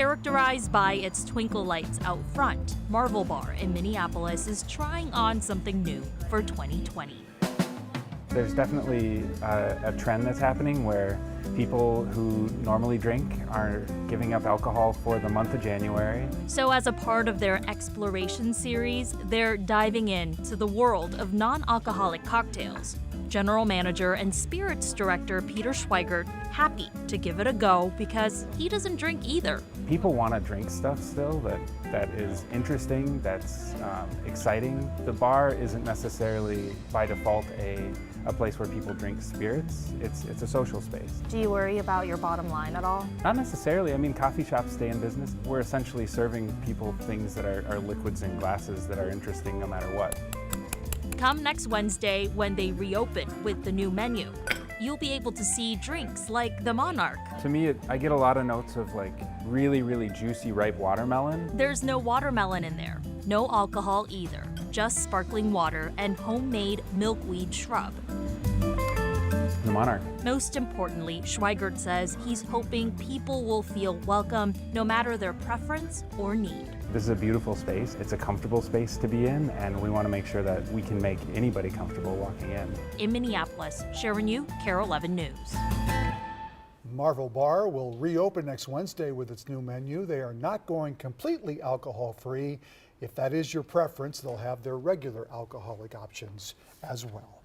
Characterized by its twinkle lights out front, Marvel Bar in Minneapolis is trying on something new for 2020. There's definitely a trend that's happening where people who normally drink are giving up alcohol for the month of January. So as a part of their exploration series, they're diving into the world of non-alcoholic cocktails. General Manager and Spirits Director Peter Schweigert happy to give it a go because he doesn't drink either. People want to drink stuff still that is interesting, that's exciting. The bar isn't necessarily by default a place where people drink spirits. It's a social space. Do you worry about your bottom line at all? Not necessarily. I mean, coffee shops stay in business. We're essentially serving people things that are liquids in glasses that are interesting no matter what. Come next Wednesday when they reopen with the new menu. You'll be able to see drinks like the Monarch. To me, I get a lot of notes of like really, really juicy, ripe watermelon. There's no watermelon in there, no alcohol either, just sparkling water and homemade milkweed shrub. The Monarch. Most importantly, Schweigert says he's hoping people will feel welcome no matter their preference or need. This is a beautiful space. It's a comfortable space to be in, and we want to make sure that we can make anybody comfortable walking in. In Minneapolis, Sharon Yu, KARE 11 News. Marvel Bar will reopen next Wednesday with its new menu. They are not going completely alcohol-free. If that is your preference, they'll have their regular alcoholic options as well.